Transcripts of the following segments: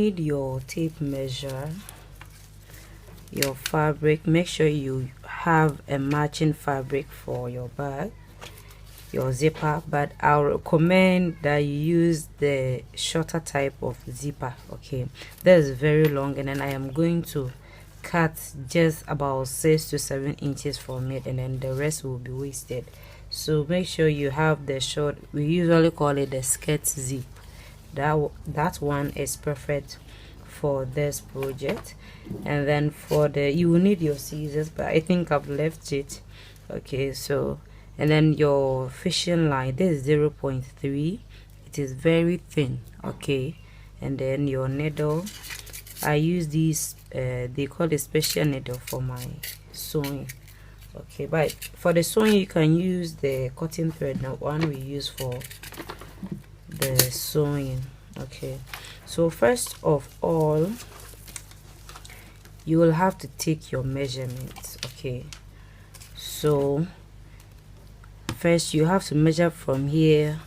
need your tape measure, your fabric. Make sure you have a matching fabric for your bag, your zipper, but I'll recommend that you use the shorter type of zipper. Okay, that is very long, and then I am going to cut just about 6 to 7 inches from it, and then the rest will be wasted. So make sure you have the short, we usually call it the skirt zip. That one is perfect for this project. And then for the, you will need your scissors, but I think I've left it. Okay, so, and then your fishing line, this is 0.3. It is very thin. Okay, and then your needle, I use these they call it special needle for my sewing. Okay, but for the sewing you can use the cotton thread, now one we use for the sewing. Okay, so first of all you will have to take your measurements. Okay, so first you have to measure from here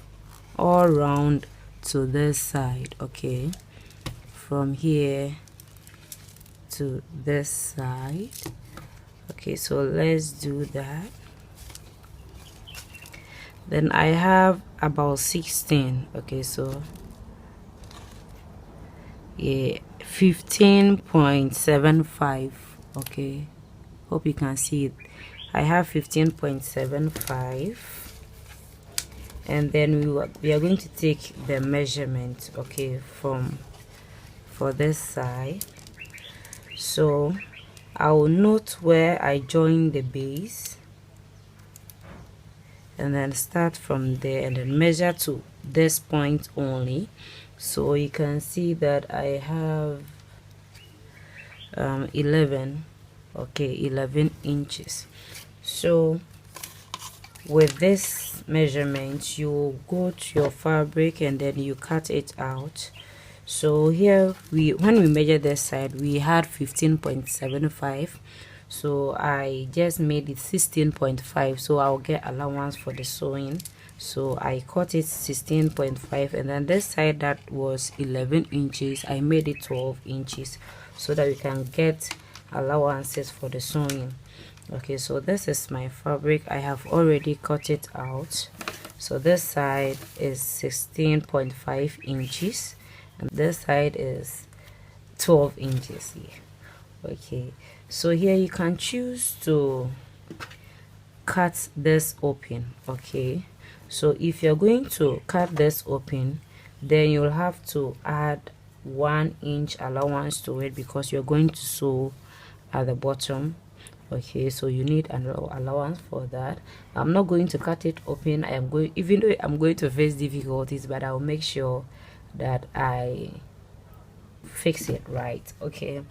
all around to this side. Okay, from here to this side. Okay, so let's do that. Then I have about 16. Okay, so yeah, 15.75. okay, hope you can see it. I have 15.75, and then we are going to take the measurement, okay, for this side. So I will note where I join the base, and then start from there and then measure to this point only. So you can see that I have 11, okay, 11 inches. So with this measurement you go to your fabric and then you cut it out. So here when we measure this side we had 15.75, so I just made it 16.5, so I'll get allowance for the sewing. So I cut it 16.5, and then this side that was 11 inches I made it 12 inches so that we can get allowances for the sewing. Okay, so this is my fabric. I have already cut it out. So this side is 16.5 inches and this side is 12 inches here. Okay, so here you can choose to cut this open. Okay, so if you're going to cut this open, then you'll have to add 1 inch allowance to it because you're going to sew at the bottom. Okay, so you need an allowance for that. I'm not going to cut it open. I am going, even though I'm going to face difficulties, but I'll make sure that I fix it right. Okay,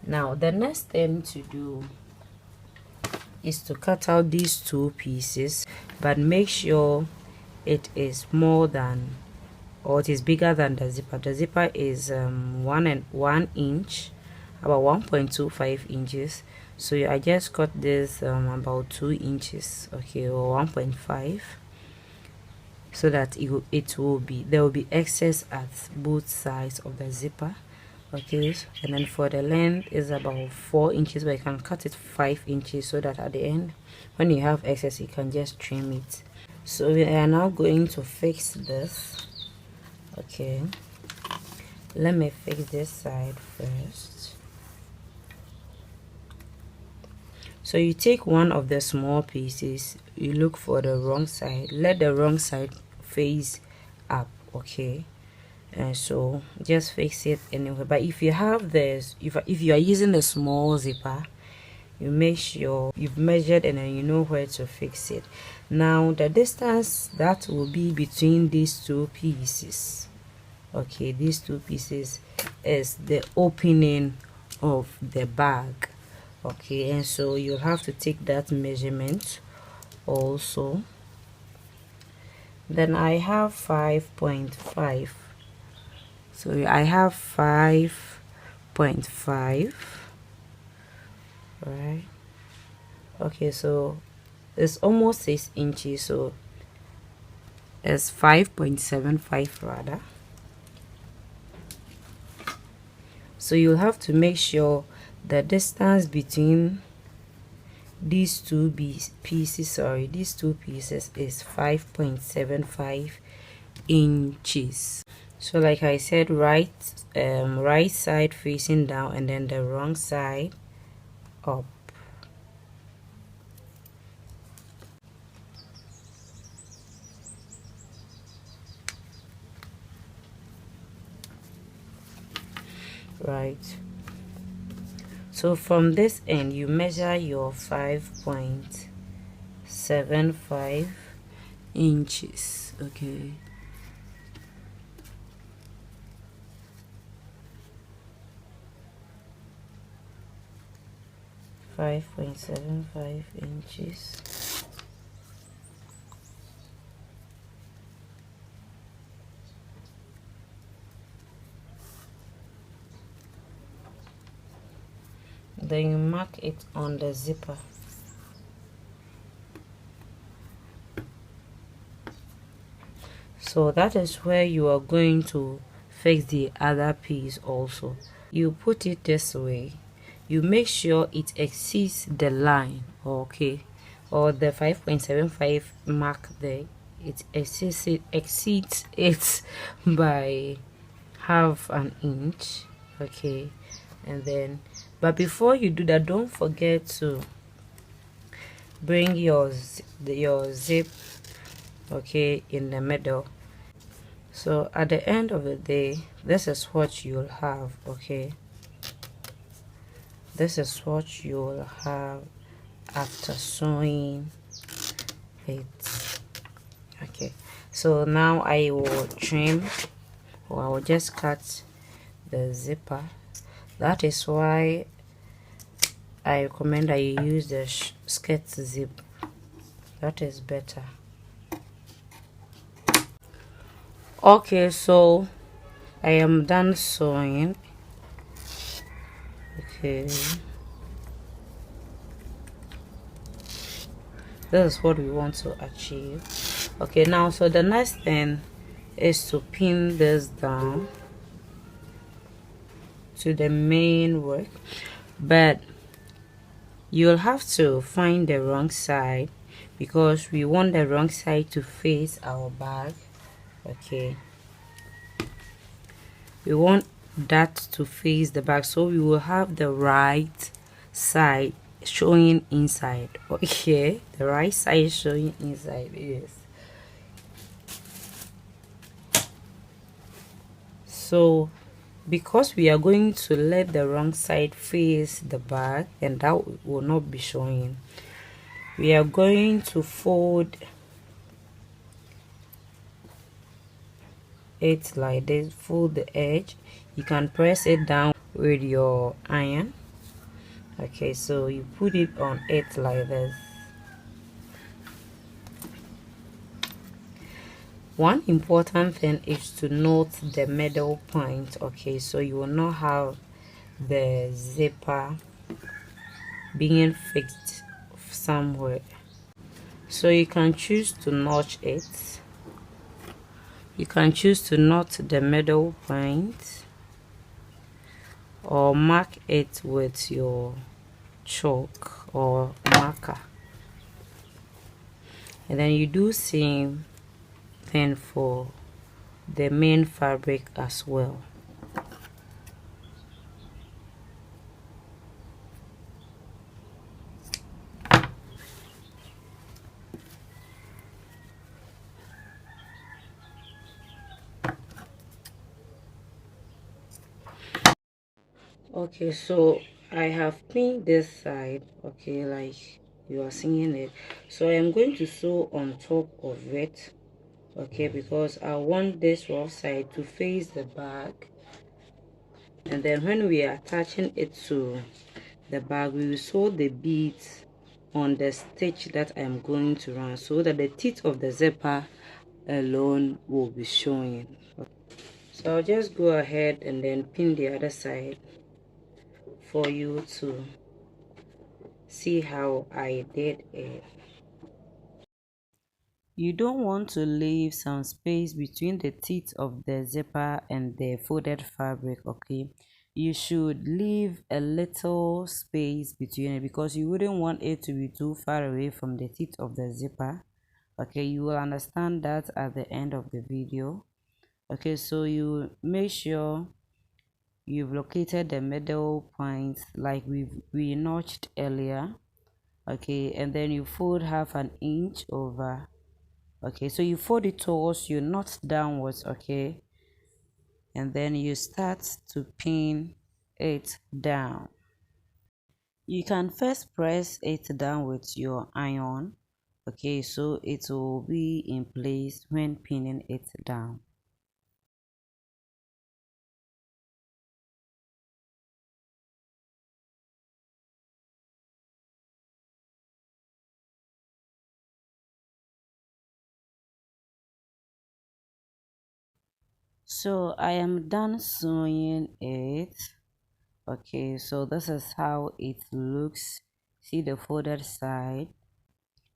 now the next thing to do is to cut out these two pieces, but make sure it is more than, or it is bigger than the zipper. The zipper is 1 inch, about 1.25 inches. So I just cut this about 2 inches, okay, or 1.5, so that it will be, there will be excess at both sides of the zipper. Okay, and then for the length is about 4 inches, but you can cut it 5 inches so that at the end when you have excess you can just trim it. So we are now going to fix this. Okay, let me fix this side first. So you take one of the small pieces, you look for the wrong side, let the wrong side face up. Okay, and so just fix it anyway. But if you have this, if you are using a small zipper, you make sure you've measured and then you know where to fix it. Now the distance that will be between these two pieces, okay, these two pieces is the opening of the bag. Okay, and so you'll have to take that measurement also. Then I have 5.5, so I have 5.5, right? Okay, so it's almost 6 inches, so it's 5.75 rather. So you have to make sure the distance between these two pieces is 5.75 inches. So like I said, right side facing down and then the wrong side up. Right, so from this end you measure your 5.75 inches. Okay, $5.75. Then you mark it on the zipper. So that is where you are going to fix the other piece also. You put it this way. You make sure it exceeds the line, okay, or the 5.75 mark there. It exceeds it by half an inch, okay. And then, but before you do that, don't forget to bring your zip, okay, in the middle. So at the end of the day, this is what you'll have, okay. This is what you'll have after sewing it. Okay, so now I will trim, or I will just cut the zipper. That is why I recommend that you use the skirt zip. That is better. Okay, so I am done sewing. Okay, this is what we want to achieve. Okay, now so the next thing is to pin this down to the main work, but you'll have to find the wrong side because we want the wrong side to face our bag. Okay, we want that to face the back, so we will have the right side showing inside. Okay, the right side showing inside. Yes, so because we are going to let the wrong side face the back and that will not be showing, we are going to fold it like this. Fold the edge. You can press it down with your iron. Okay, so you put it on it like this. One important thing is to note the middle point. Okay, so you will not have the zipper being fixed somewhere, so you can choose to notch it. You can choose to knot the middle point or mark it with your chalk or marker, and then you do same thing for the main fabric as well. Okay, so I have pinned this side, okay, like you are seeing it. So I am going to sew on top of it, okay, because I want this rough side to face the back, and then when we are attaching it to the bag, we will sew the beads on the stitch that I am going to run, so that the teeth of the zipper alone will be showing. So I'll just go ahead and then pin the other side for you to see how I did it. You don't want to leave some space between the teeth of the zipper and the folded fabric, okay? you should leave a little space between it because you wouldn't want it to be too far away from the teeth of the zipper. Okay, you will understand that at the end of the video. Okay, so you make sure you've located the middle point like we notched earlier. Okay, and then you fold half an inch over. Okay, so you fold it towards you, not downwards. Okay, and then you start to pin it down. You can first press it down with your iron. Okay, so it will be in place when pinning it down. So I am done sewing it. Okay, so this is how it looks. See the folded side.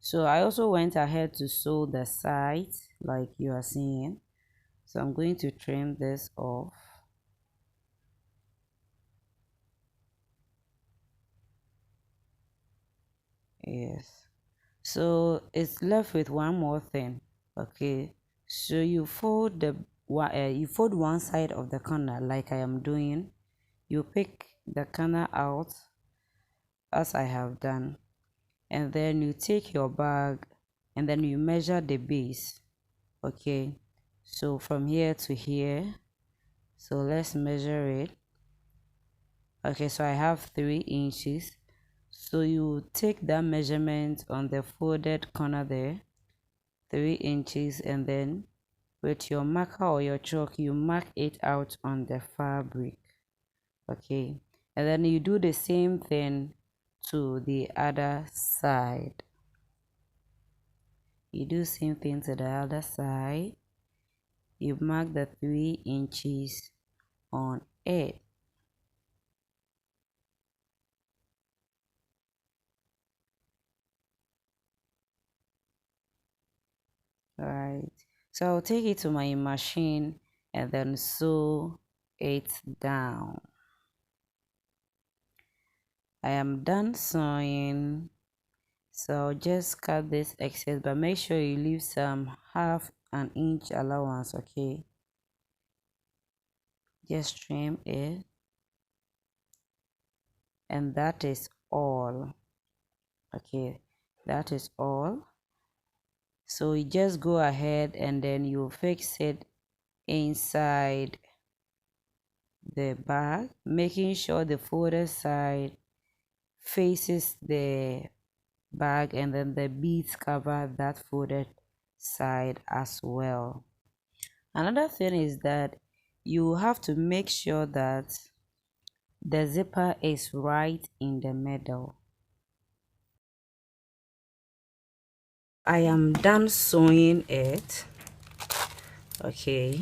So I also went ahead to sew the sides like you are seeing. So I'm going to trim this off. Yes, so it's left with one more thing. Okay, so you fold one side of the corner like I am doing. You pick the corner out as I have done, and then you take your bag and then you measure the base. Okay, so from here to here, so let's measure it. Okay, so I have 3 inches. So you take that measurement on the folded corner there, 3 inches, and then with your marker or your chalk you mark it out on the fabric. Okay, and then you do the same thing to the other side. You do same thing to the other side. You mark the 3 inches on it. Right, so I'll take it to my machine and then sew it down. I am done sewing, so I'll just cut this excess, but make sure you leave some half an inch allowance. Okay, just trim it, and that is all. Okay, that is all. So you just go ahead and then you fix it inside the bag, making sure the folded side faces the bag and then the beads cover that folded side as well. Another thing is that you have to make sure that the zipper is right in the middle. I am done sewing it. Okay,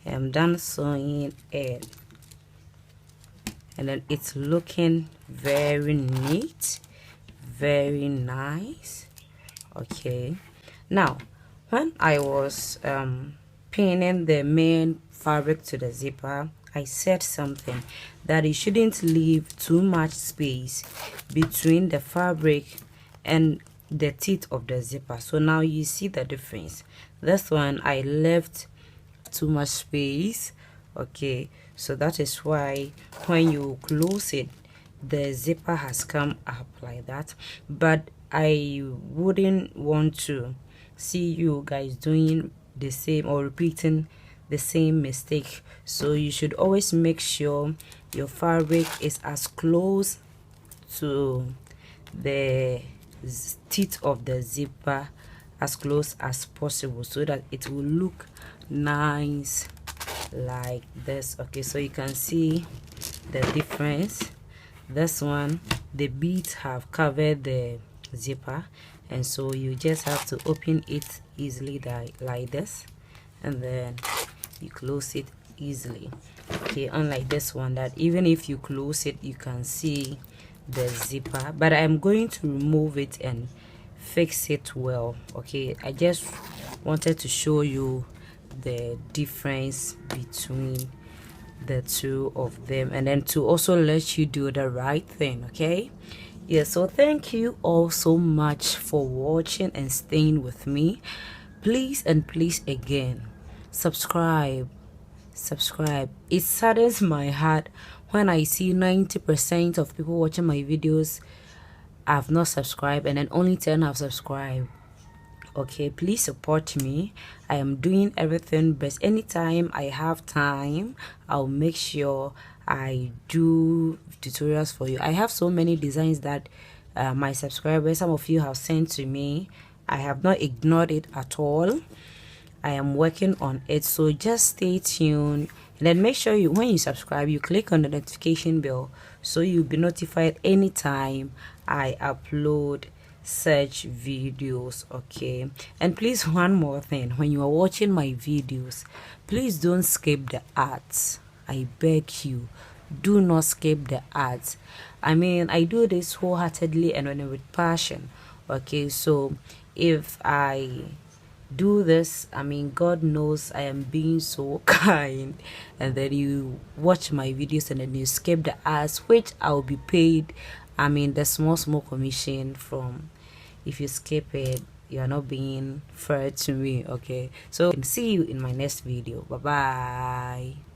I am done sewing it, and then it's looking very neat, very nice. Okay, now when I was pinning the main fabric to the zipper, I said something that you shouldn't leave too much space between the fabric and the teeth of the zipper. So now you see the difference. This one I left too much space. Okay, so that is why when you close it, the zipper has come up like that. But I wouldn't want to see you guys doing the same or repeating the same mistake. So you should always make sure your fabric is as close to the teeth of the zipper as close as possible so that it will look nice like this. Okay, so you can see the difference. This one, the beads have covered the zipper, and so you just have to open it easily like this, and then you close it easily. Okay, unlike this one that even if you close it you can see the zipper, but I'm going to remove it and fix it well. Okay, I just wanted to show you the difference between the two of them, and then to also let you do the right thing. Okay, yeah, so thank you all so much for watching and staying with me. Please and please again, subscribe. It saddens my heart when I see 90% of people watching my videos have not subscribed and then only 10 have subscribed. Okay, please support me. I am doing everything best. Anytime I have time, I'll make sure I do tutorials for you. I have so many designs that my subscribers, some of you have sent to me. I have not ignored it at all. I am working on it, so just stay tuned, and then make sure you, when you subscribe, you click on the notification bell so you'll be notified anytime I upload such videos. Okay, and please, one more thing, when you are watching my videos, please don't skip the ads. I beg you, do not skip the ads. I mean, I do this wholeheartedly and with passion. Okay, so if I do this, I mean, God knows I am being so kind, and then you watch my videos and then you skip the ads, which I'll be paid, I mean, the small commission from. If you skip it, you are not being fair to me. Okay, so see you in my next video. Bye bye.